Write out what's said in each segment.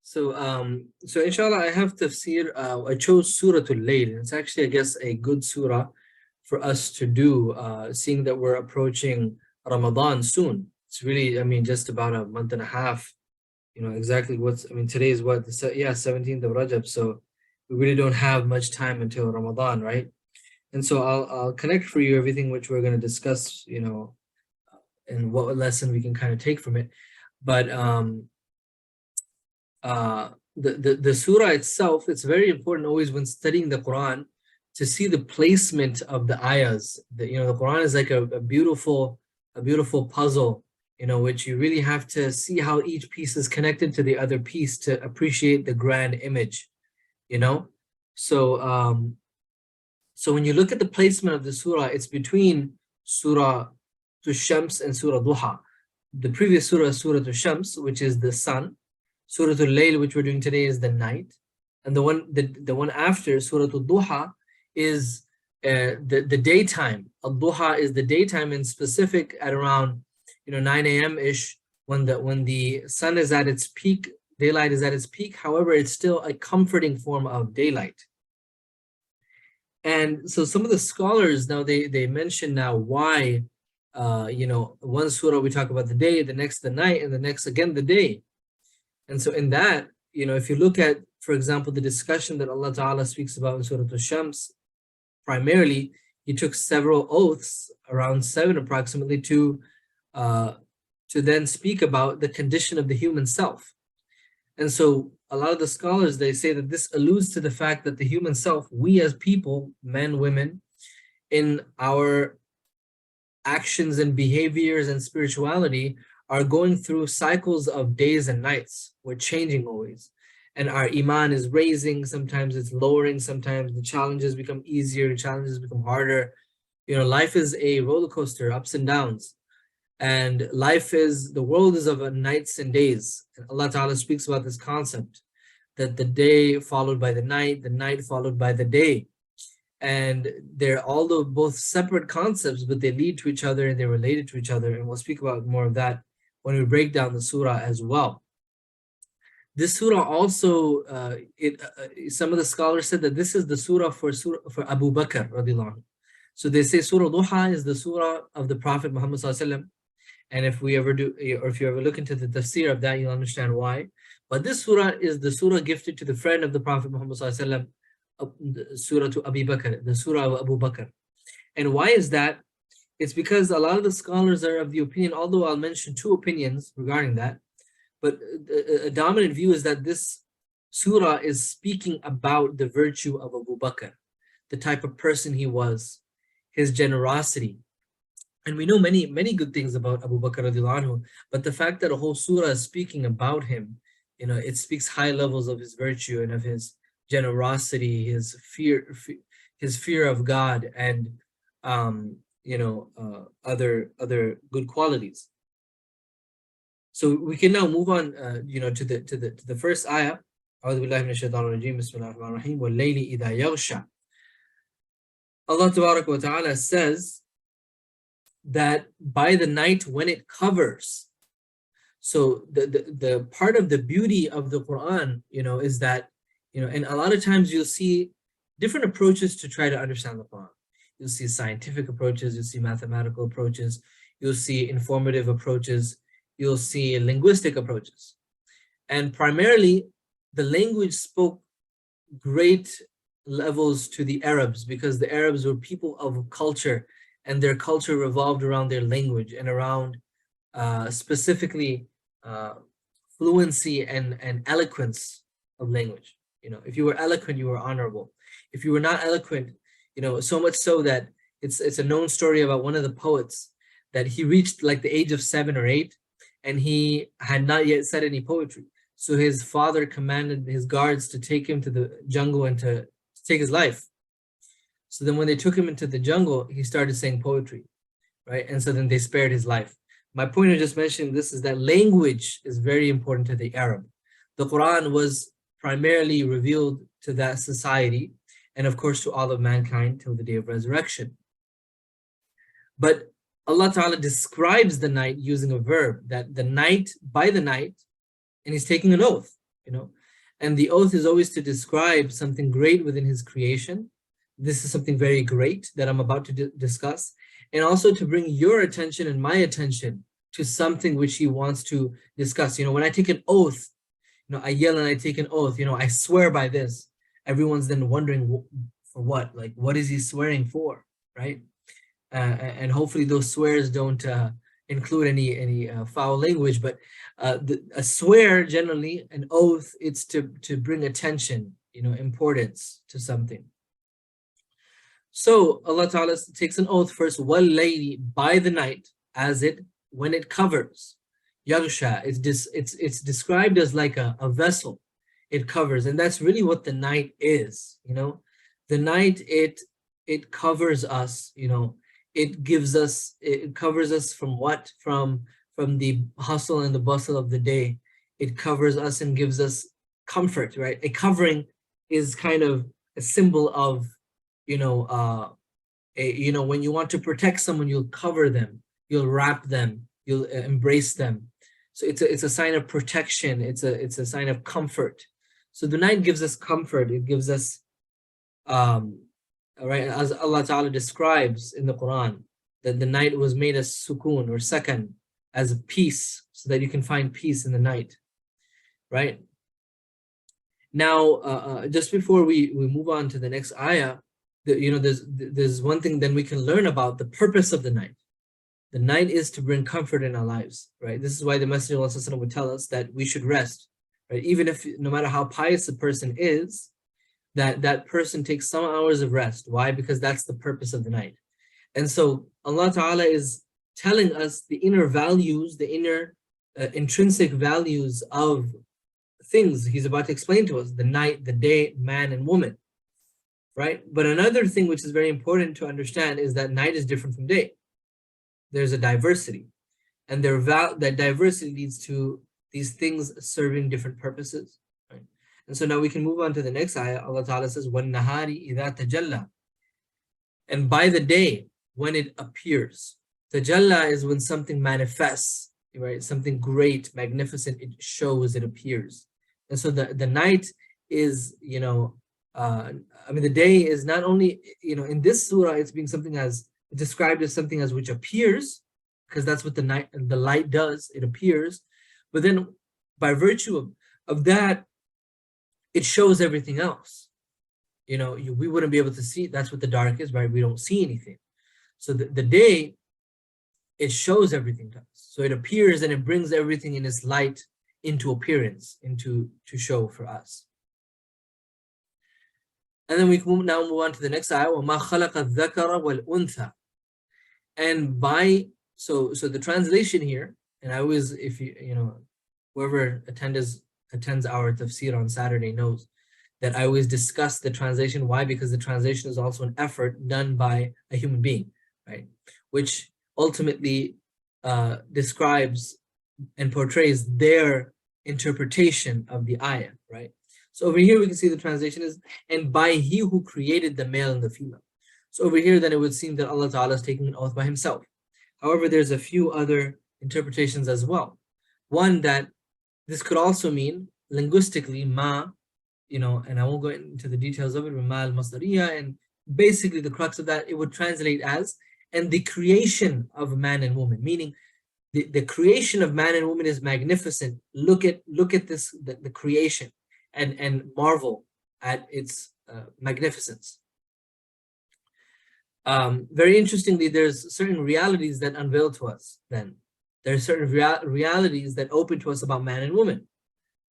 So inshallah, I have tafsir. I chose Surah Al-Layl. It's actually, I guess, a good surah for us to do, seeing that we're approaching Ramadan soon. It's really, I mean, just about a month and a half. Exactly today is what? 17th of Rajab. So we really don't have much time until Ramadan, right? And so I'll connect for you everything which we're going to discuss, and what lesson we can kind of take from it. But the surah itself, it's very important always when studying the Quran to see the placement of the ayahs. The Quran is like a beautiful puzzle, which you really have to see how each piece is connected to the other piece to appreciate the grand image, So so when you look at the placement of the surah, it's between Surah Shams and Surah Duha. The previous surah is Surah Shams, which is the sun. Surah Al-Layl, which we're doing today, is the night. And the one after, Surah Al-Duha, is the daytime. Al-Duha is the daytime, in specific at around 9 a.m.-ish, when the sun is at its peak, daylight is at its peak. However, it's still a comforting form of daylight. And so some of the scholars now, they mention now why one surah we talk about the day, the next the night, and the next again the day. And so in that, if you look at, for example, the discussion that Allah Ta'ala speaks about in Surah Al-Shams, primarily He took several oaths, around 7 approximately, to then speak about the condition of the human self. And so a lot of the scholars, they say that this alludes to the fact that the human self, we as people, men, women, in our actions and behaviors and spirituality, are going through cycles of days and nights. We're changing always. And our iman is raising, sometimes it's lowering, sometimes the challenges become easier, the challenges become harder. Life is a roller coaster, ups and downs. And the world is of nights and days. And Allah Ta'ala speaks about this concept, that the day followed by the night followed by the day. And they're although both separate concepts, but they lead to each other and they're related to each other. And we'll speak about more of that when we break down the surah as well. This surah also, some of the scholars said that this is the surah for Abu Bakr radiallahu anhu. So they say Surah Duha is the surah of the Prophet Muhammad sallallahu alaihi wasallam. And if you ever look into the tafsir of that, you'll understand why. But this surah is the surah gifted to the friend of the Prophet Muhammad sallallahu alaihi wasallam, Surah to Abu Bakr, the surah of Abu Bakr. And why is that? It's because a lot of the scholars are of the opinion, although I'll mention 2 opinions regarding that, but a dominant view is that this surah is speaking about the virtue of Abu Bakr, the type of person he was, his generosity. And we know many, many good things about Abu Bakr radiallahu anhu, but the fact that a whole surah is speaking about him, it speaks high levels of his virtue and of his generosity, his fear of God, and other good qualities. So we can now move on, to the first ayah. Allah Tabarak wa Ta'ala says that by the night when it covers. So the part of the beauty of the Quran, is that, and a lot of times you'll see different approaches to try to understand the Quran. You'll see scientific approaches, you'll see mathematical approaches, you'll see informative approaches, you'll see linguistic approaches. And primarily, the language spoke great levels to the Arabs, because the Arabs were people of culture, and their culture revolved around their language and around specifically fluency and eloquence of language. If you were eloquent, you were honorable. If you were not eloquent, so much so that it's a known story about one of the poets, that he reached like the age of 7 or 8, and he had not yet said any poetry. So his father commanded his guards to take him to the jungle and to take his life. So then when they took him into the jungle, he started saying poetry, right? And so then they spared his life. My point of just mentioning this is that language is very important to the Arab. The Quran was primarily revealed to that society, and of course to all of mankind till the day of resurrection. But Allah Ta'ala describes the night using a verb, that the night, by the night, and he's taking an oath. And the oath is always to describe something great within his creation. This is something very great that I'm about to discuss, and also to bring your attention and my attention to something which he wants to discuss. When I take an oath, I yell and I take an oath, I swear by this. Everyone's then wondering for what, like, what is he swearing for, right? And hopefully those swears don't include any foul language, but a swear, generally, an oath, it's to bring attention, importance to something. So Allah Ta'ala takes an oath first, wal-layli, by the night, when it covers. Yaghsha, it's described as like a vessel. It covers, and that's really what the night is. The night, it covers us. It covers us from what? From the hustle and the bustle of the day. It covers us and gives us comfort, right? A covering is kind of a symbol of, when you want to protect someone, you'll cover them, you'll wrap them, you'll embrace them. So it's a sign of protection. It's a sign of comfort. So the night gives us comfort. It gives us, right, as Allah Ta'ala describes in the Quran, that the night was made as sukoon or sakan, as peace, so that you can find peace in the night, right? Now, just before we move on to the next ayah, there's one thing then we can learn about the purpose of the night. The night is to bring comfort in our lives, right? This is why the Messenger of Allah would tell us that we should rest, right? Even if, no matter how pious a person is, that person takes some hours of rest. Why? Because that's the purpose of the night. And so Allah Ta'ala is telling us the inner values, the inner intrinsic values of things. He's about to explain to us the night, the day, man and woman, right? But another thing which is very important to understand is that night is different from day. There's a diversity, and that diversity leads to these things serving different purposes, right? And so now we can move on to the next ayah. Allah Ta'ala says, وَالنَّهَارِ إِذَا تَجَلَّى, and by the day when it appears. Tajalla is when something manifests, right? Something great, magnificent, it shows, it appears. And so the night is, the day is not only, in this surah, it's being something as described as something as which appears, because that's what the light does, it appears. But then by virtue of that, it shows everything else. We wouldn't be able to see. That's what the dark is, right? We don't see anything. So the day, it shows everything to us. So it appears and it brings everything in its light into appearance, to show for us. And then we can now move on to the next ayah. وَمَا خَلَقَ الذَّكَرَ وَالْأُنْثَى. And so the translation here, and I always, if whoever attends our tafsir on Saturday knows that I always discuss the translation. Why? Because the translation is also an effort done by a human being, right? Which ultimately describes and portrays their interpretation of the ayah, right? So over here we can see the translation is, and by he who created the male and the female. So over here then it would seem that Allah Ta'ala is taking an oath by himself. However, there's a few other interpretations as well. One, that this could also mean linguistically ma, and I won't go into the details of it, ma al-masdariya, and basically the crux of that, it would translate as, and the creation of man and woman, meaning the creation of man and woman is magnificent. Look at this, the creation, and marvel at its magnificence. Very interestingly, there's certain realities that unveil to us then. There are certain realities that open to us about man and woman,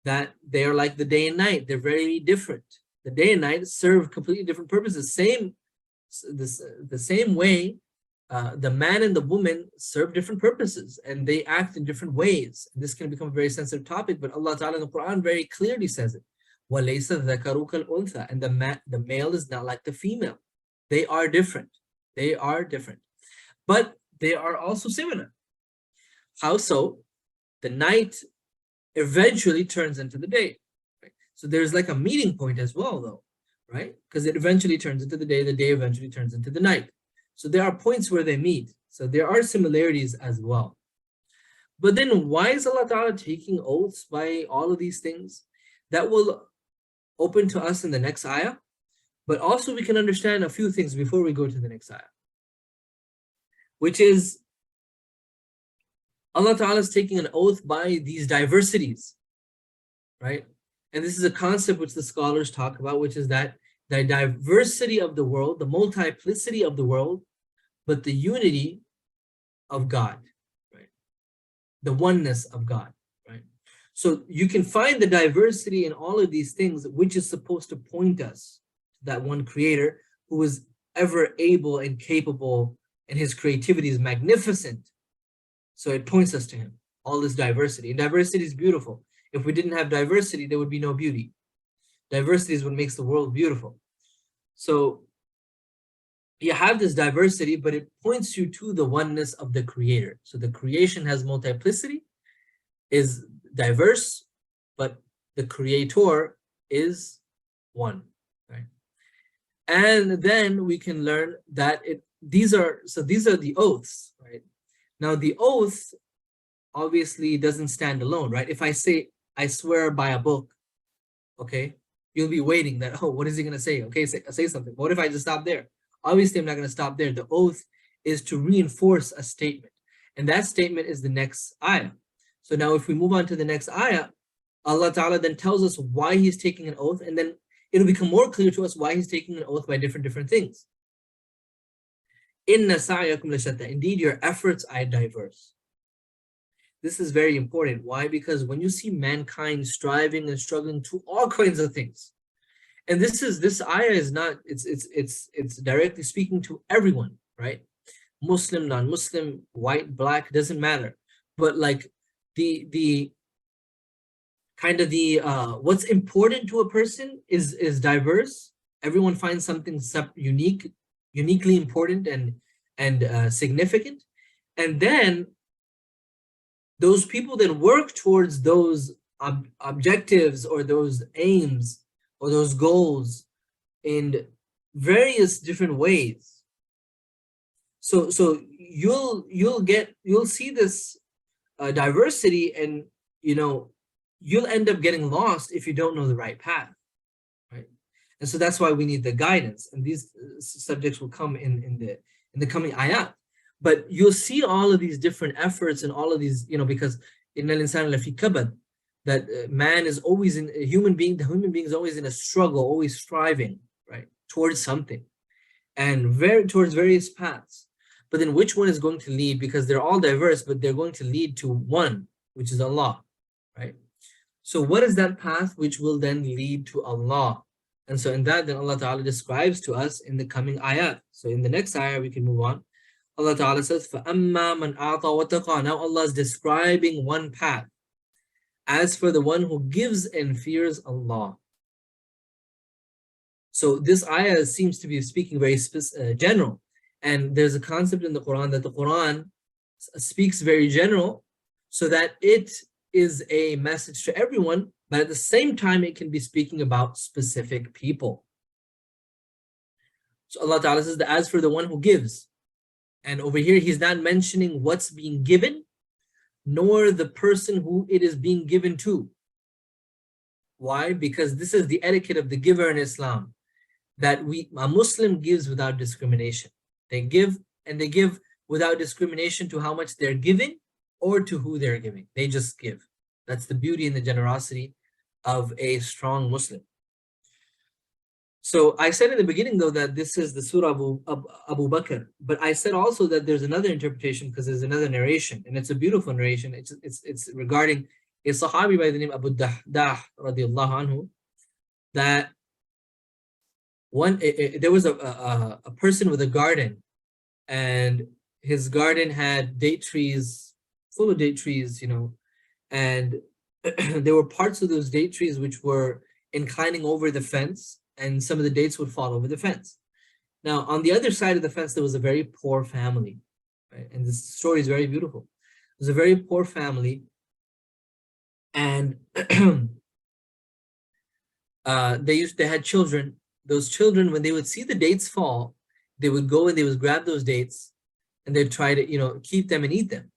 that they are like the day and night. They're very different. The day and night serve completely different purposes. The same way, the man and the woman serve different purposes, and they act in different ways. And this can become a very sensitive topic, but Allah Ta'ala in the Quran very clearly says it. وَلَيْسَ الذَّكَرُ كَالْأُنْثَى, and the male is not like the female. They are different. They are different. But they are also similar. How so? The night eventually turns into the day. Right? So there's like a meeting point as well, though, right? Because it eventually turns into the day eventually turns into the night. So there are points where they meet. So there are similarities as well. But then why is Allah Ta'ala taking oaths by all of these things? that will open to us in the next ayah. But also we can understand a few things before we go to the next ayah, which is Allah Ta'ala is taking an oath by these diversities, right? And this is a concept which the scholars talk about, which is that the diversity of the world, the multiplicity of the world, but the unity of God, right? The oneness of God, right? So you can find the diversity in all of these things, which is supposed to point us to that one creator who is ever able and capable, and his creativity is magnificent. So it points us to him, all this diversity. And diversity is beautiful. If we didn't have diversity, there would be no beauty. Diversity is what makes the world beautiful. So you have this diversity, but it points you to the oneness of the creator. So the creation has multiplicity, is diverse, but the creator is one, right? And then we can learn that these are the oaths, right? Now the oath obviously doesn't stand alone, right? If I say, I swear by a book, okay, you'll be waiting that, oh, what is he going to say? Okay, say something. What if I just stop there? Obviously, I'm not going to stop there. The oath is to reinforce a statement. And that statement is the next ayah. So now if we move on to the next ayah, Allah Ta'ala then tells us why he's taking an oath. And then it'll become more clear to us why he's taking an oath by different things. Inna sa'yakum lashatta. Indeed, your efforts are diverse. This is very important. Why? Because when you see mankind striving and struggling to all kinds of things, and this ayah is not, it's directly speaking to everyone, right? Muslim, non-Muslim, white, black, doesn't matter. But like the kind of the what's important to a person is diverse. Everyone finds something uniquely important and significant. And then those people that work towards those objectives or those aims or those goals in various different ways. So you'll see this diversity, and you'll end up getting lost if you don't know the right path, right? And so that's why we need the guidance, and these subjects will come in the coming ayat. But you'll see all of these different efforts and all of these, because in al-insan lafi kabad, that man is always the human being is always in a struggle, always striving, right, towards something, and towards various paths. But then which one is going to lead? Because they're all diverse, but they're going to lead to one, which is Allah, right? So what is that path which will then lead to Allah? And so in that, then Allah Ta'ala describes to us in the coming ayat. So in the next ayah, we can move on. Allah Ta'ala says, فَأَمَّا مَنْ أَعْطَى وَاتَّقَى. Now Allah is describing one path. As for the one who gives and fears Allah. So this ayah seems to be speaking very general. And there's a concept in the Quran that the Quran speaks very general, so that it is a message to everyone, but at the same time, it can be speaking about specific people. So Allah Ta'ala says that as for the one who gives, and over here, he's not mentioning what's being given, nor the person who it is being given to. Why? Because this is the etiquette of the giver in Islam, that a Muslim gives without discrimination. They give, and they give without discrimination to how much they're giving or to who they're giving. They just give. That's the beauty and the generosity of a strong Muslim. So I said in the beginning, though, that this is the Surah Abu Bakr, but I said also that there's another interpretation, because there's another narration, and it's a beautiful narration. It's regarding a Sahabi by the name Abu Dahdah radiallahu anhu, that there was a person with a garden, and his garden had date trees, full of date trees, and there were parts of those date trees which were inclining over the fence, and some of the dates would fall over the fence. Now, on the other side of the fence, there was a very poor family, right? And this story is very beautiful. It was a very poor family, and they had children. Those children, when they would see the dates fall, they would go and they would grab those dates, and they'd try to keep them and eat them.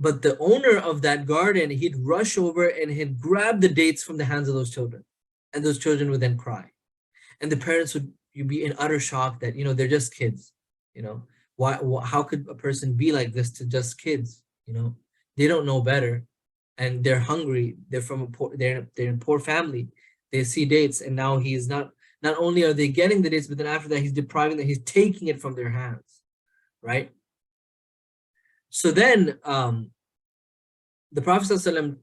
But the owner of that garden, he'd rush over and he'd grab the dates from the hands of those children. And those children would then cry. And the parents would be in utter shock that, they're just kids. How could a person be like this to just kids? They don't know better, and they're hungry. They're from a poor, they're in a poor family. They see dates, and now he's not only are they getting the dates, but then after that he's depriving them, he's taking it from their hands, right? So then the Prophet ﷺ,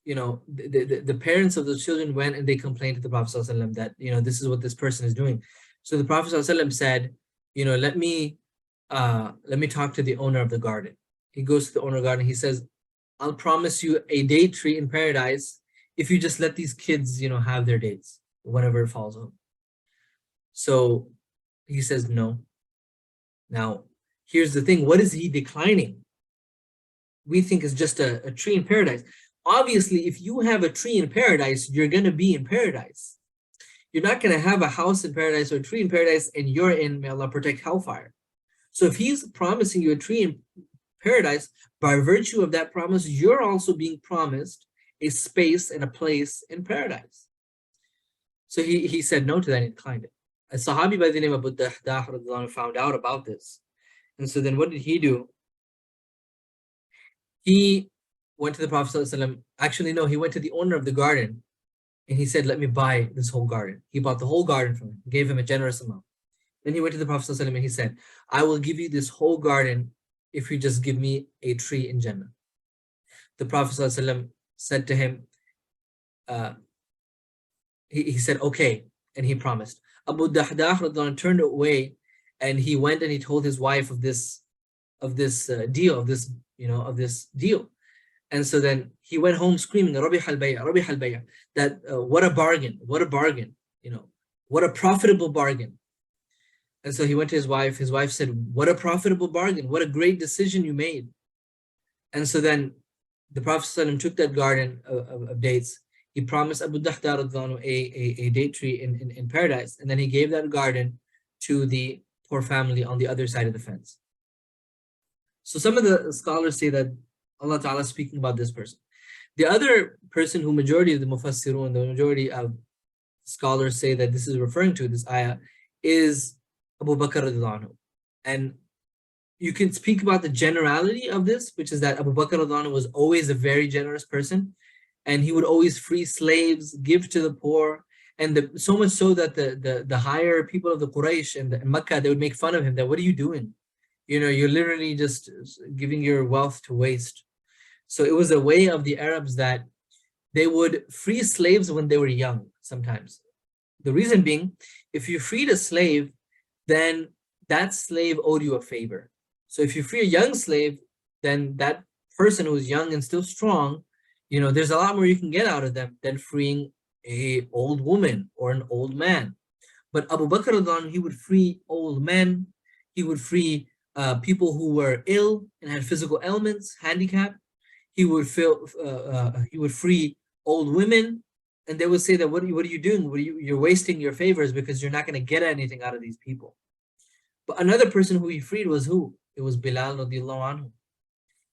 the parents of those children went and they complained to the Prophet ﷺ that, this is what this person is doing. So the Prophet ﷺ said, let me talk to the owner of the garden. He goes to the owner of the garden. He says, I'll promise you a date tree in paradise if you just let these kids, have their dates whenever it falls on. So he says no. Now, here's the thing. What is he declining? We think it's just a tree in paradise. Obviously, if you have a tree in paradise, you're going to be in paradise. You're not going to have a house in paradise or a tree in paradise and you're in, may Allah protect, hellfire. So if he's promising you a tree in paradise, by virtue of that promise, you're also being promised a space and a place in paradise. So he said no to that and declined it. A Sahabi by the name of Abu Dahdah found out about this. And so then what did he do? He went to the Prophet ﷺ. Actually, no, he went to the owner of the garden and he said, let me buy this whole garden. He bought the whole garden from him, gave him a generous amount. Then he went to the Prophet ﷺ and he said, I will give you this whole garden if you just give me a tree in Jannah. The Prophet ﷺ said to him, he said, okay, and he promised. Abu Dahdah turned away and he went and he told his wife of this deal. And so then he went home screaming, Rabih al-bay'a, that what a bargain, what a profitable bargain. And so he went to his wife. His wife said, what a profitable bargain, what a great decision you made. And so then the Prophet ﷺ took that garden of dates. He promised Abu Dahdah a date tree in paradise. And then he gave that garden to the poor family on the other side of the fence. So some of the scholars say that Allah Ta'ala is speaking about this person. The other person who majority of the Mufassirun, the majority of scholars say that this is referring to, this ayah, is Abu Bakr radiallahu anhu. And you can speak about the generality of this, which is that Abu Bakr radiallahu anhu was always a very generous person, and he would always free slaves, give to the poor, and so much so that the higher people of the Quraysh and Makkah, they would make fun of him, that what are you doing? You're literally just giving your wealth to waste. So it was a way of the Arabs that they would free slaves when they were young sometimes. The reason being, if you freed a slave, then that slave owed you a favor. So if you free a young slave, then that person who's young and still strong, there's a lot more you can get out of them than freeing an old woman or an old man. But Abu Bakr, he would free old men, he would free people who were ill and had physical ailments, handicapped. He would free old women, and they would say that what are you doing? You're wasting your favors because you're not going to get anything out of these people. But another person who he freed was who? It was Bilal radiallahu anhu.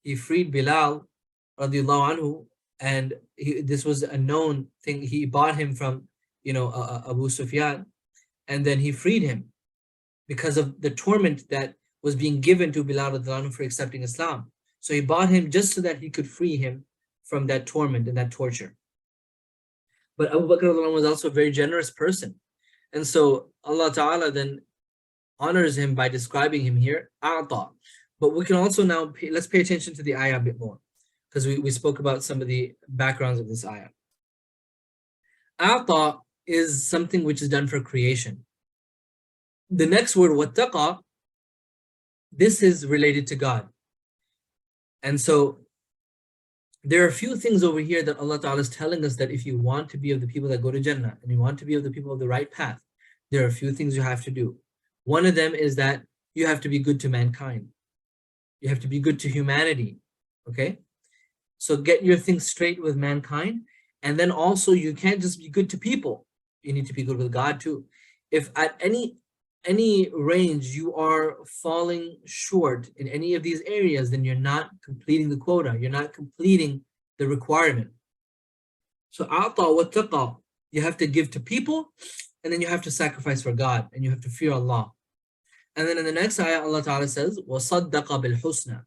He freed Bilal radiallahu anhu, and this was a known thing. He bought him from Abu Sufyan, and then he freed him because of the torment that was being given to Bilal radiallahu anhu for accepting Islam. So he bought him just so that he could free him from that torment and that torture. But Abu Bakr radiallahu anhu was also a very generous person. And so Allah Ta'ala then honors him by describing him here, A'ta. But we can also now, let's pay attention to the ayah a bit more, because we spoke about some of the backgrounds of this ayah. A'ta is something which is done for creation. The next word, wattaqa, this is related to God. And so there are a few things over here that Allah Ta'ala is telling us that if you want to be of the people that go to Jannah and you want to be of the people of the right path, there are a few things you have to do. One of them is that you have to be good to mankind. You have to be good to humanity, okay? So get your things straight with mankind. And then also you can't just be good to people. You need to be good with God too. If at any any range you are falling short in any of these areas, then you're not completing the quota. You're not completing the requirement. So a'ta wa taqa, you have to give to people, and then you have to sacrifice for God, and you have to fear Allah. And then in the next ayah, Allah Ta'ala says, وَصَدَّقَ بِالْحُسْنَى,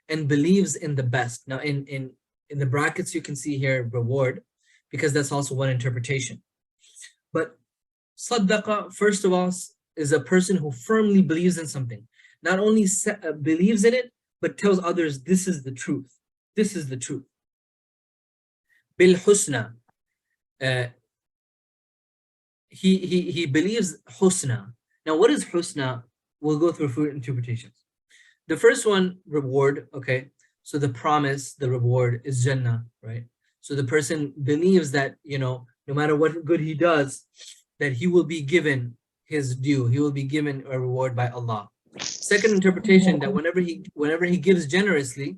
and believes in the best. Now in the brackets you can see here reward, because that's also one interpretation. But saddaqa, first of all, is a person who firmly believes in something. Not only believes in it, but tells others, this is the truth. This is the truth. Bil husna. He believes husna. Now, what is husna? We'll go through a few interpretations. The first one, reward, okay? So the promise, the reward is Jannah, right? So the person believes that, no matter what good he does, that he will be given his due. He will be given a reward by Allah. Second interpretation, that whenever he gives generously,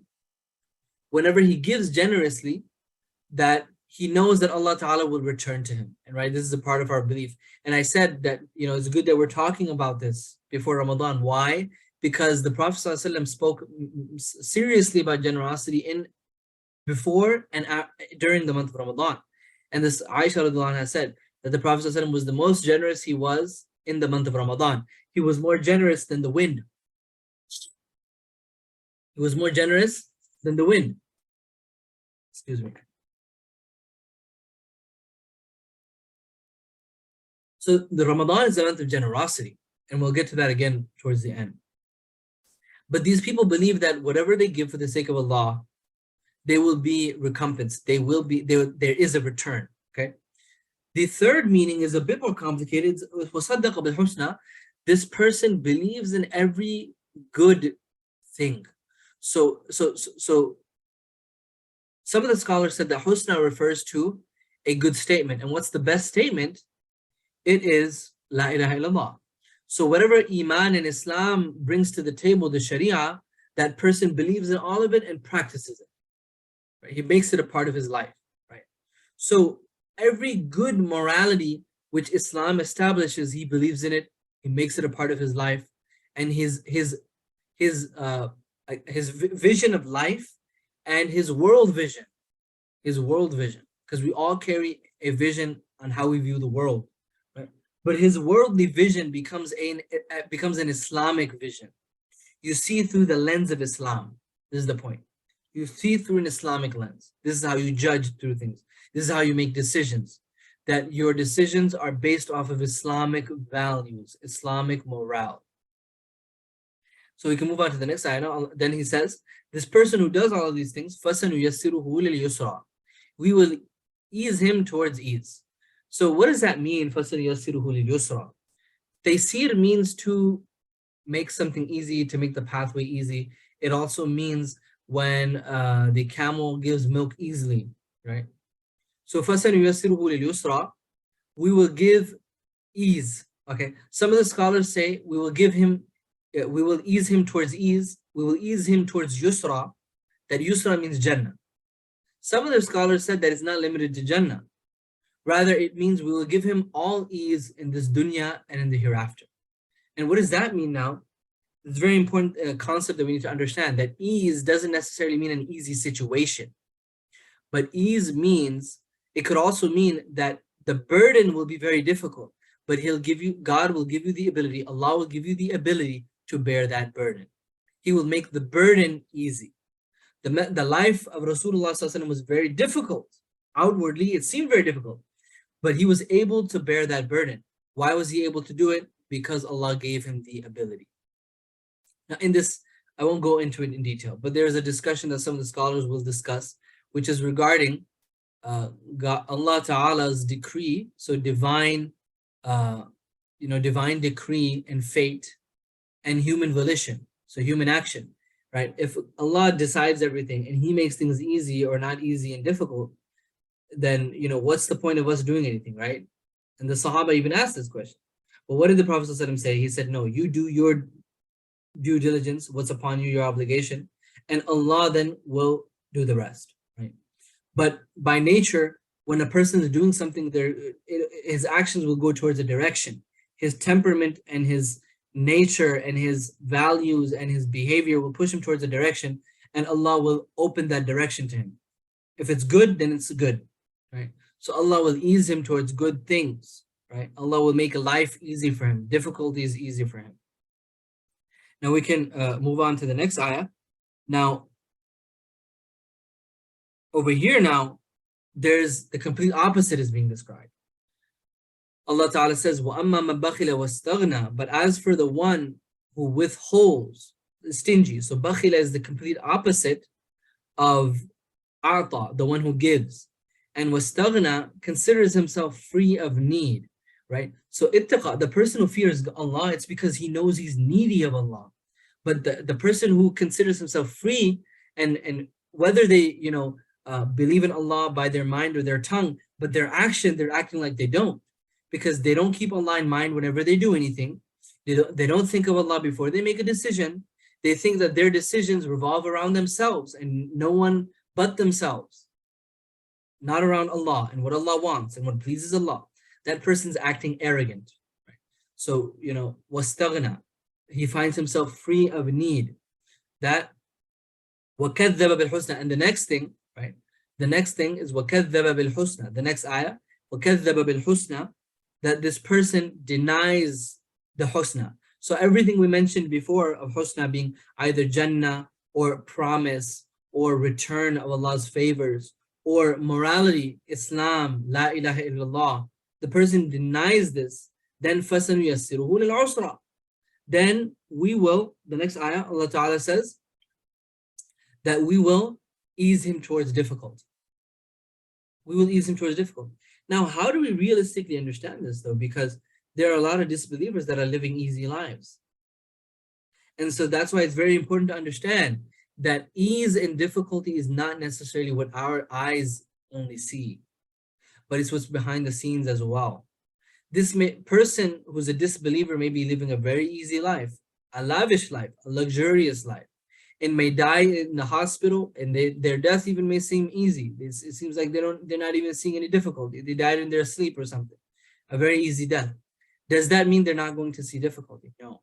that he knows that Allah Ta'ala will return to him. And right, this is a part of our belief. And I said that, it's good that we're talking about this before Ramadan. Why? Because the Prophet ﷺ spoke seriously about generosity before and during the month of Ramadan. And this Aisha radhiyallahu anha said that the Prophet ﷺ was the most generous he was in the month of Ramadan. He was more generous than the wind. He was more generous than the wind. Excuse me. So the Ramadan is a month of generosity, and we'll get to that again towards the end. But these people believe that whatever they give for the sake of Allah, they will be recompensed. There is a return. Okay. The third meaning is a bit more complicated. This person believes in every good thing. So some of the scholars said that husna refers to a good statement. And what's the best statement? It is La ilaha illallah. So whatever Iman and Islam brings to the table, the Sharia, that person believes in all of it and practices it. Right? He makes it a part of his life. Right? So every good morality which Islam establishes, he believes in it. He makes it a part of his life, and his vision of life and his world vision, because we all carry a vision on how we view the world. But his worldly vision becomes an Islamic vision. You see through the lens of Islam. This is the point. You see through an Islamic lens. This is how you judge through things. This is how you make decisions. That your decisions are based off of Islamic values, Islamic morale. So we can move on to the next ayah. Then he says, this person who does all of these things, فَسَنُيَسِّرُهُ لِلْيُسْرَى, we will ease him towards ease. So what does that mean? فَسَنُيَسِّرُهُ لِلْيُسْرَى. Taysir means to make something easy, to make the pathway easy. It also means when the camel gives milk easily, right? So فَسَنُيَسِّرُهُ لِلْيُسْرَى, we will give ease. Okay. Some of the scholars say we will ease him towards ease. We will ease him towards yusra. That yusra means Jannah. Some of the scholars said that it's not limited to Jannah. Rather, it means we will give him all ease in this dunya and in the hereafter. And what does that mean now? It's a very important concept that we need to understand, that ease doesn't necessarily mean an easy situation. But ease means, it could also mean that the burden will be very difficult, but God will give you the ability, Allah will give you the ability to bear that burden. He will make the burden easy. The life of Rasulullah ﷺ was very difficult. Outwardly, it seemed very difficult, but he was able to bear that burden. Why was he able to do it? Because Allah gave him the ability. Now in this, I won't go into it in detail, but there's a discussion that some of the scholars will discuss, which is regarding Allah Ta'ala's decree, so divine decree and fate, and human volition, so human action, right? If Allah decides everything and he makes things easy or not easy and difficult, then what's the point of us doing anything, right? And the Sahaba even asked this question. But what did the Prophet ﷺ say? He said, no, you do your due diligence, what's upon you, your obligation, and Allah then will do the rest, right? But by nature, when a person is doing something, his actions will go towards a direction. His temperament and his nature and his values and his behavior will push him towards a direction, and Allah will open that direction to him. If it's good, then it's good, right? So Allah will ease him towards good things, right? Allah will make life easy for him. Difficulty is easy for him. Now we can move on to the next ayah. Now, over here now, there's the complete opposite is being described. Allah Ta'ala says, وَأَمَّا مَنْ بَخِلَ وَاسْتَغْنَى. But as for the one who withholds, stingy. So bakhila is the complete opposite of a'ta, the one who gives. And wastaghna considers himself free of need, right? So ittaqa, the person who fears Allah, it's because he knows he's needy of Allah. But the person who considers himself free, and whether they, believe in Allah by their mind or their tongue, but their action, they're acting like they don't. Because they don't keep Allah in mind whenever they do anything. They don't think of Allah before they make a decision. They think that their decisions revolve around themselves and no one but themselves, not around Allah and what Allah wants and what pleases Allah. That person's acting arrogant. Right? So, wastaghna, he finds himself free of need. That وَكَذَّبَ بِالْحُسْنَى. And the next thing, right? The next thing is وَكَذَّبَ بِالْحُسْنَى. The next ayah, وَكَذَّبَ بِالْحُسْنَى, that this person denies the husna. So everything we mentioned before of husna being either Jannah or promise or return of Allah's favors or morality, Islam, La ilaha illallah, the person denies this, then فَسَنُيَسِّرُهُ لِلْعُسْرَى. Then we will, the next ayah, Allah Ta'ala says that we will ease him towards difficulty. We will ease him towards difficulty. Now, how do we realistically understand this though? Because there are a lot of disbelievers that are living easy lives. And so that's why it's very important to understand that ease and difficulty is not necessarily what our eyes only see, but it's what's behind the scenes as well. This person who's a disbeliever may be living a very easy life, a lavish life, a luxurious life, and may die in the hospital, and their death even may seem easy. It seems like they're not even seeing any difficulty. They died in their sleep or something, a very easy death. Does that mean they're not going to see difficulty? No.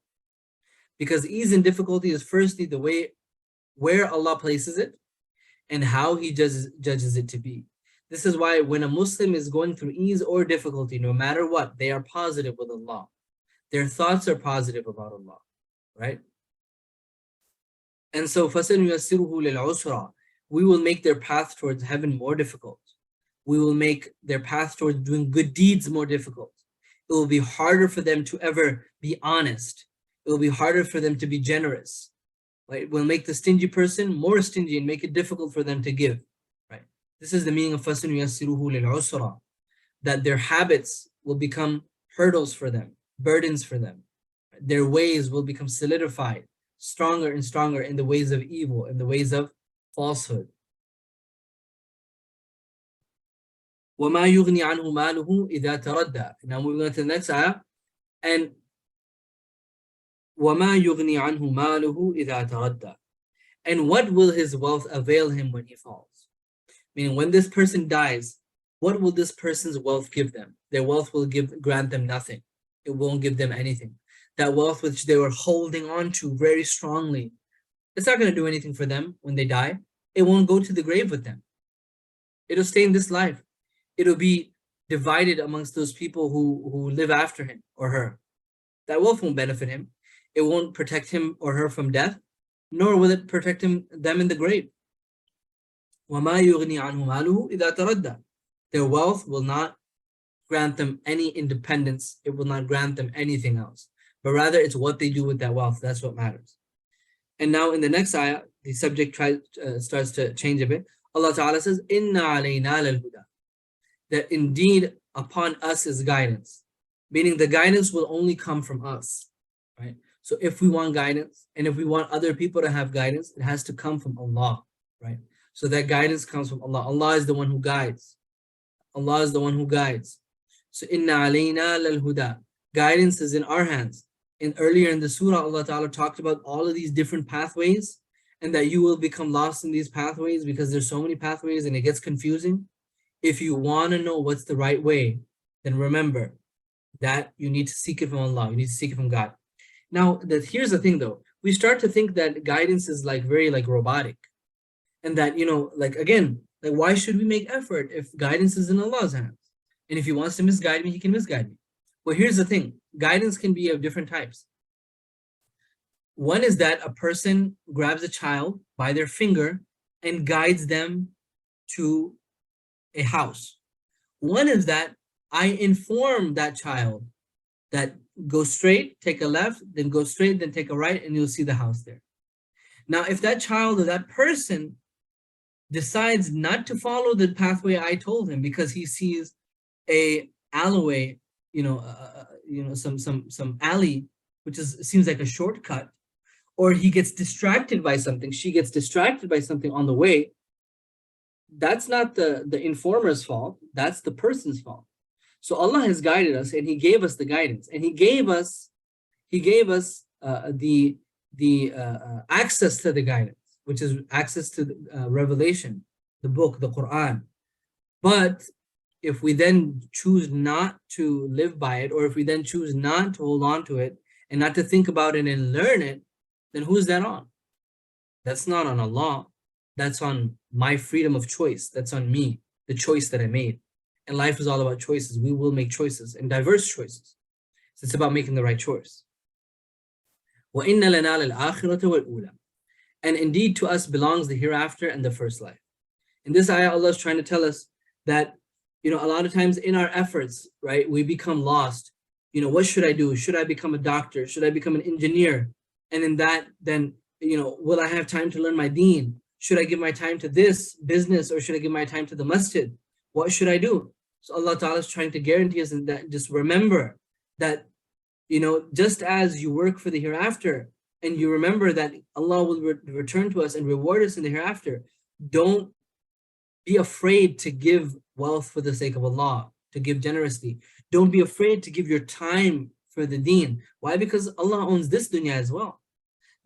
Because ease and difficulty is firstly the way where Allah places it and how He judges it to be. This is why when a Muslim is going through ease or difficulty, no matter what, they are positive with Allah. Their thoughts are positive about Allah, right? And so, فَسَنُيَسِّرُهُ لِلْعُسْرَى, we will make their path towards heaven more difficult. We will make their path towards doing good deeds more difficult. It will be harder for them to ever be honest. It will be harder for them to be generous. Right? We'll make the stingy person more stingy and make it difficult for them to give. Right? This is the meaning of فَسَنُيَسِّرُهُ لِلْعُسْرَى, that their habits will become hurdles for them, burdens for them. Their ways will become solidified, stronger and stronger in the ways of evil, in the ways of falsehood. وَمَا يُغْنِي عَنْهُ مَالُهُ إِذَا تَرَدَّى. Now moving on to the next ayah. And وَمَا يُغْنِي عَنْهُ مَالُهُ إِذَا تَرَدَّى. And what will his wealth avail him when he falls? Meaning when this person dies, what will this person's wealth give them? Their wealth will grant them nothing. It won't give them anything. That wealth which they were holding on to very strongly, it's not going to do anything for them when they die. It won't go to the grave with them. It'll stay in this life. It'll be divided amongst those people who live after him or her. That wealth won't benefit him. It won't protect him or her from death, nor will it protect them in the grave. وَمَا يُغْنِي عَنْهُ مَالُهُ إِذَا تَرَدَّى. Their wealth will not grant them any independence. It will not grant them anything else. But rather it's what they do with that wealth. That's what matters. And now in the next ayah, the subject starts to change a bit. Allah Ta'ala says, Inna alayna lal-huda. That indeed upon us is guidance. Meaning the guidance will only come from us. Right? So if we want guidance and if we want other people to have guidance, it has to come from Allah. Right? So that guidance comes from Allah. Allah is the one who guides. Allah is the one who guides. So Inna alayna lal-huda. Guidance is in our hands. And earlier in the surah, Allah Ta'ala talked about all of these different pathways and that you will become lost in these pathways because there's so many pathways and it gets confusing. If you want to know what's the right way, then remember that you need to seek it from Allah. You need to seek it from God. Now, here's the thing though. We start to think that guidance is like very like robotic, and that, like, again, like, why should we make effort if guidance is in Allah's hands? And if he wants to misguide me, he can misguide me. Well, here's the thing. Guidance can be of different types. One is that a person grabs a child by their finger and guides them to a house. One is that I inform that child that go straight, take a left, then go straight, then take a right, and you'll see the house there. Now, if that child or that person decides not to follow the pathway I told him because he sees a alleyway, some alley, which seems like a shortcut, or he gets distracted by something, she gets distracted by something on the way, that's not the informer's fault, that's the person's fault. So Allah has guided us, and he gave us the guidance, and he gave us the access to the guidance, which is access to the revelation, the book, the Quran. But if we then choose not to live by it, or if we then choose not to hold on to it and not to think about it and learn it, then who's that on? That's not on Allah. That's on my freedom of choice. That's on me, the choice that I made. And life is all about choices. We will make choices, and diverse choices. So it's about making the right choice. وَإِنَّ لَنَا لَلْآخِرَةَ وَالْأُولَى. And indeed to us belongs the hereafter and the first life. In this ayah, Allah is trying to tell us that, a lot of times in our efforts, right, we become lost. What should I do? Should I become a doctor? Should I become an engineer? And in that, then, will I have time to learn my deen? Should I give my time to this business, or should I give my time to the masjid? What should I do? So Allah Ta'ala is trying to guarantee us that just remember that, just as you work for the hereafter, and you remember that Allah will return to us and reward us in the hereafter, don't be afraid to give wealth for the sake of Allah, to give generously. Don't be afraid to give your time for the deen. Why? Because Allah owns this dunya as well.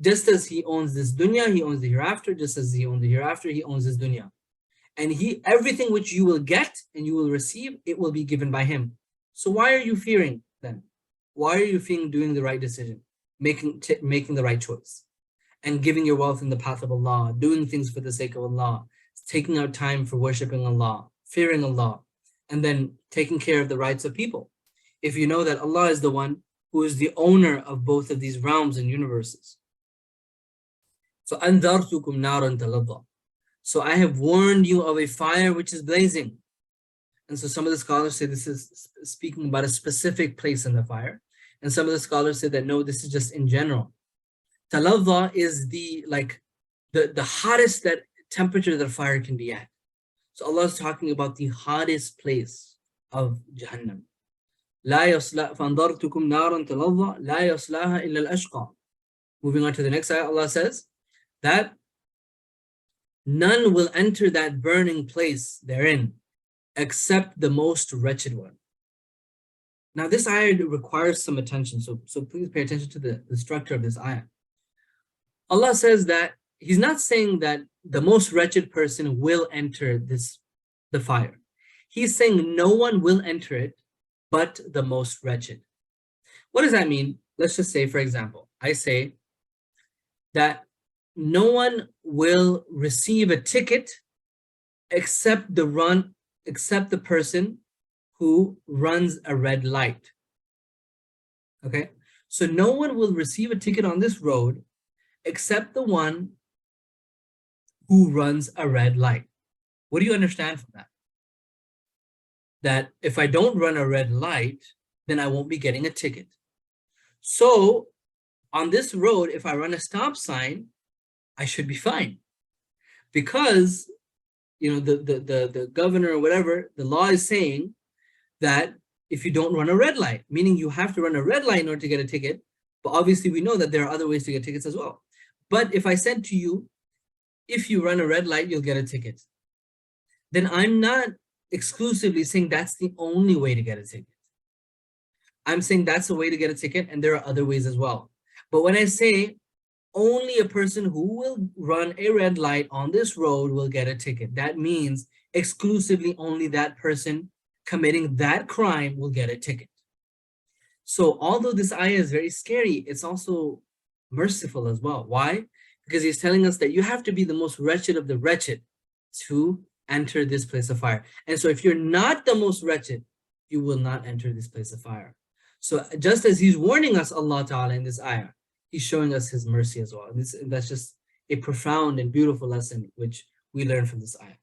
Just as he owns this dunya, he owns the hereafter. Just as he owns the hereafter, he owns this dunya. And everything which you will get and you will receive, it will be given by him. So why are you fearing then? Why are you fearing doing the right decision, making the right choice, and giving your wealth in the path of Allah, doing things for the sake of Allah, taking out time for worshiping Allah, fearing Allah, and then taking care of the rights of people? If you know that Allah is the one who is the owner of both of these realms and universes. So أَنذَرْتُكُمْ نَارًا تَلَظَّى. So I have warned you of a fire which is blazing. And so some of the scholars say this is speaking about a specific place in the fire. And some of the scholars say that no, this is just in general. Taladha is the hottest that temperature that fire can be at. So Allah is talking about the hottest place of Jahannam. فَأَنذَرْتُكُمْ نَارًا تَلَظَّى لَا يَصْلَاهَا إِلَّا الْأَشْقَى. Moving on to the next ayah, Allah says that none will enter that burning place therein except the most wretched one. Now this ayah requires some attention, so please pay attention to the structure of this ayah. Allah says that he's not saying that the most wretched person will enter the fire. He's saying no one will enter it but the most wretched. What does that mean? Let's just say, for example, I say that no one will receive a ticket except the person who runs a red light. Okay, so no one will receive a ticket on this road except the one who runs a red light. What do you understand from that? That if I don't run a red light, then I won't be getting a ticket. So on this road, if I run a stop sign, I should be fine, because the governor or whatever, the law is saying that if you don't run a red light, meaning you have to run a red light in order to get a ticket, but obviously we know that there are other ways to get tickets as well. But if I said to you, if you run a red light, you'll get a ticket, then I'm not exclusively saying that's the only way to get a ticket. I'm saying that's the way to get a ticket, and there are other ways as well. But when I say only a person who will run a red light on this road will get a ticket, that means exclusively only that person committing that crime will get a ticket. So although this ayah is very scary, it's also merciful as well. Why? Because he's telling us that you have to be the most wretched of the wretched to enter this place of fire. And so if you're not the most wretched, you will not enter this place of fire. So just as he's warning us, Allah Ta'ala, in this ayah, he's showing us his mercy as well. And that's just a profound and beautiful lesson which we learn from this ayah.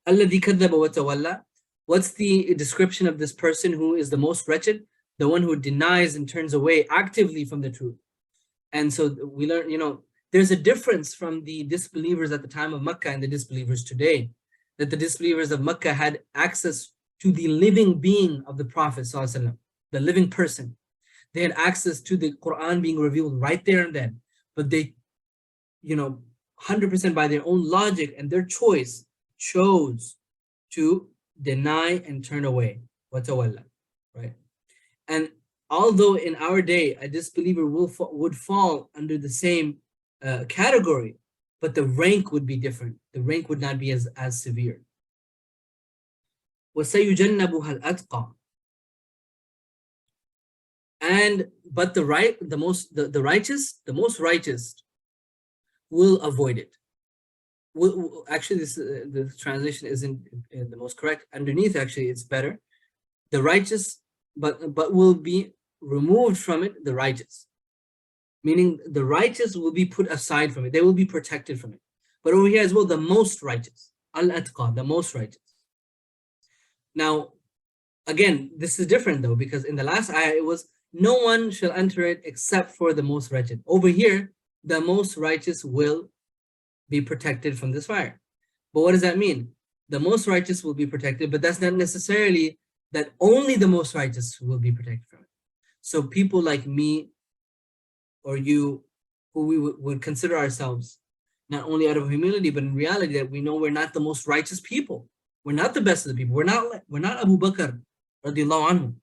الَّذِي كَذَّبَ وَتَوَلَّى. What's the description of this person who is the most wretched? The one who denies and turns away actively from the truth. And so we learn, there's a difference from the disbelievers at the time of Makkah and the disbelievers today. That the disbelievers of Makkah had access to the living being of the Prophet ﷺ, the living person. They had access to the Quran being revealed right there and then. But they, 100% by their own logic and their choice, chose to deny and turn away. Watawalla, right? And although in our day a disbeliever would fall under the same category, but the rank would be different. The rank would not be as severe. وَسَيُجَنَّبُهَا الْأَتْقَى. But the righteous, the most righteous, will avoid it. Actually, the translation isn't the most correct. Underneath, actually, it's better. The righteous, but will be removed from it. The righteous, meaning the righteous will be put aside from it. They will be protected from it. But over here as well, the most righteous, al-atqa, the most righteous. Now, again, this is different though, because in the last ayah it was no one shall enter it except for the most wretched. Over here, the most righteous will be protected from this fire. But what does that mean? The most righteous will be protected, but that's not necessarily that only the most righteous will be protected from it. So people like me or you, who we would consider ourselves not only out of humility, but in reality that we know we're not the most righteous people. We're not the best of the people. We're not Abu Bakr radiallahu anhu.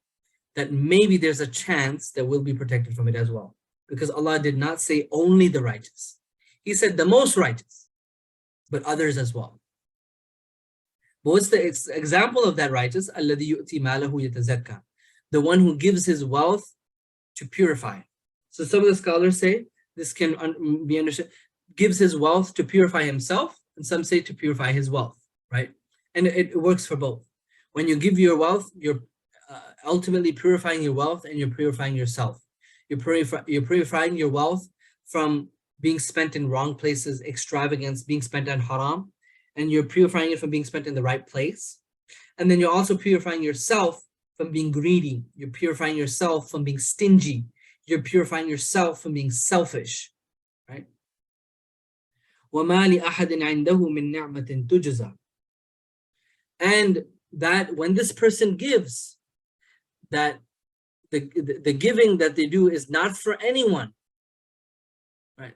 That maybe there's a chance that we'll be protected from it as well. Because Allah did not say only the righteous. He said the most righteous, but others as well. But what's the example of that righteous? الَّذِي يُؤْتِي مَالَهُ يَتَزَكَّى. The one who gives his wealth to purify. So some of the scholars say this can be understood. Gives his wealth to purify himself, and some say to purify his wealth, right? And it works for both. When you give your wealth, you're ultimately purifying your wealth and you're purifying yourself. You're purifying your wealth from being spent in wrong places, extravagance, being spent on haram, and you're purifying it from being spent in the right place. And then you're also purifying yourself from being greedy. You're purifying yourself from being stingy. You're purifying yourself from being selfish, right? وَمَا لِأَحَدٍ عِنْدَهُ مِنْ نِعْمَةٍ تُجْزَى. And that when this person gives, that the giving that they do is not for anyone, right?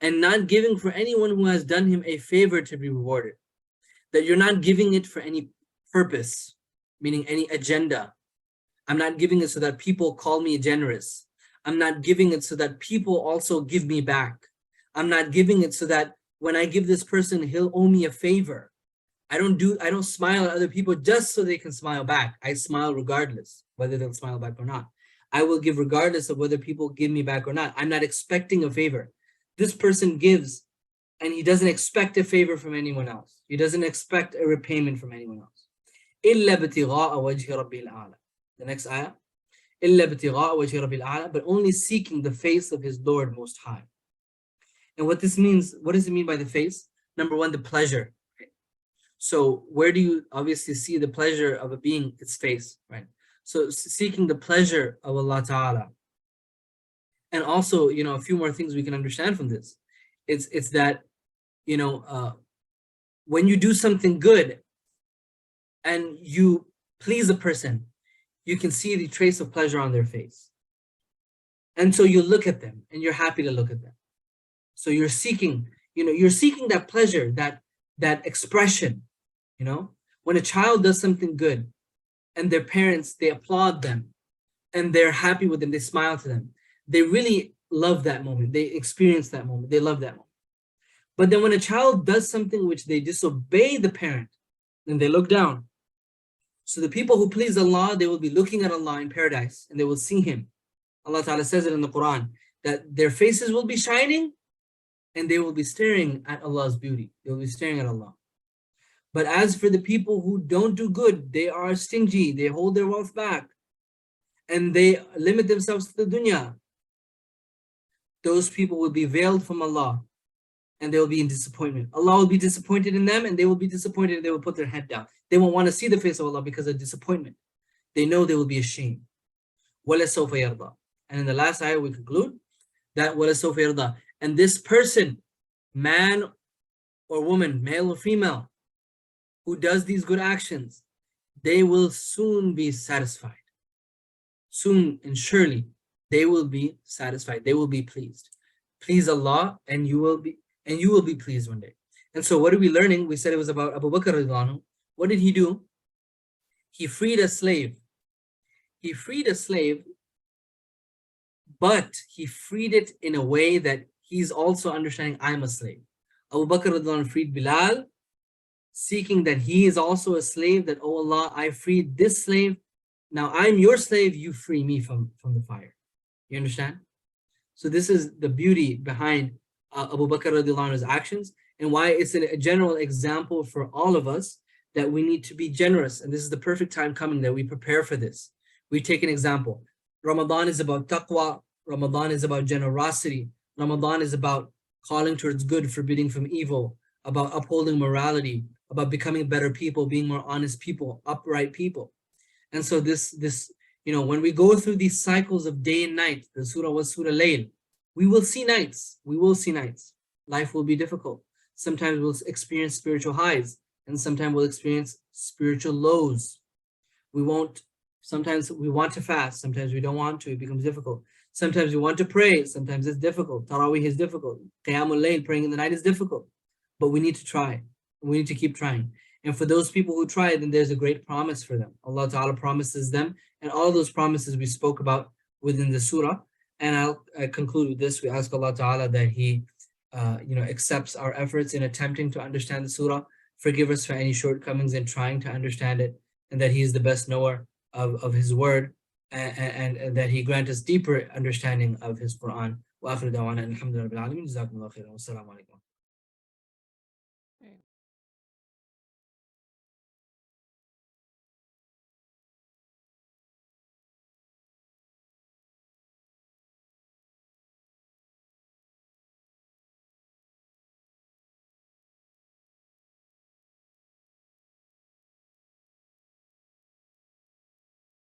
And not giving for anyone who has done him a favor to be rewarded. That you're not giving it for any purpose, meaning any agenda. I'm not giving it so that people call me generous. I'm not giving it so that people also give me back. I'm not giving it so that when I give this person, he'll owe me a favor. I don't smile at other people just so they can smile back. I smile regardless, whether they'll smile back or not. I will give regardless of whether people give me back or not. I'm not expecting a favor. This person gives and he doesn't expect a favor from anyone else. He doesn't expect a repayment from anyone else. إِلَّا ابْتِغَاءَ وَجْهِ رَبِّهِ الْأَعْلَى. The next ayah. إِلَّا ابْتِغَاءَ وَجْهِ رَبِّهِ الْأَعْلَى. But only seeking the face of his Lord Most High. And what this means, what does it mean by the face? Number one, the pleasure. So where do you obviously see the pleasure of a being? Its face, right? So seeking the pleasure of Allah Ta'ala. And also, a few more things we can understand from this. It's that, when you do something good and you please a person, you can see the trace of pleasure on their face. And so you look at them and you're happy to look at them. So you're seeking that pleasure, that expression. When a child does something good and their parents, they applaud them and they're happy with them, they smile to them. They really love that moment. They experience that moment. They love that moment. But then when a child does something which they disobey the parent, then they look down So the people who please Allah, they will be looking at Allah in paradise and they will see Him. Allah Ta'ala says it in the Quran that their faces will be shining and they will be staring at Allah's beauty. They will be staring at Allah. But as for the people who don't do good, they are stingy, they hold their wealth back, and they limit themselves to the dunya. Those people will be veiled from Allah and they will be in disappointment. Allah will be disappointed in them and they will be disappointed and they will put their head down. They won't want to see the face of Allah because of disappointment. They know they will be ashamed. وَلَسَوْفَ يَرْضَى. And in the last ayah we conclude that وَلَسَوْفَ يَرْضَى. And this person, man or woman, male or female, who does these good actions, they will soon be satisfied. Soon and surely they will be satisfied. They will be pleased. Please Allah and you will be pleased one day. And so what are we learning? We said it was about Abu Bakr radiallahu anhu. What did he do? He freed a slave. He freed a slave, but he freed it in a way that he's also understanding, I'm a slave. Abu Bakr radiallahu anhu freed Bilal, seeking that he is also a slave, that, oh Allah, I freed this slave. Now I'm your slave, you free me from the fire. You understand? So this is the beauty behind Abu Bakr radiallahu anhu's actions, and why it's a general example for all of us that we need to be generous. And this is the perfect time coming that we prepare for this. We take an example. Ramadan is about taqwa. Ramadan is about generosity. Ramadan is about calling towards good, forbidding from evil, about upholding morality, about becoming better people, being more honest people, upright people. And so this, when we go through these cycles of day and night, the surah was Surah Al-Layl, we will see nights. We will see nights. Life will be difficult. Sometimes we'll experience spiritual highs, and sometimes we'll experience spiritual lows. Sometimes we want to fast, sometimes we don't want to, it becomes difficult. Sometimes we want to pray, sometimes it's difficult. Taraweeh is difficult. Qiyamul Layl, praying in the night, is difficult. But we need to try. We need to keep trying. And for those people who try, then there's a great promise for them. Allah Ta'ala promises them, and all those promises we spoke about within the surah. And I'll conclude with this. We ask Allah Ta'ala that He accepts our efforts in attempting to understand the surah, forgive us for any shortcomings in trying to understand it, and that He is the best knower of His word, and that He grant us deeper understanding of His Quran. Wa akhiru da'wana alhamdulillahi rabbil alamin. Jazakumullahu khairan. Wassalamu alaikum.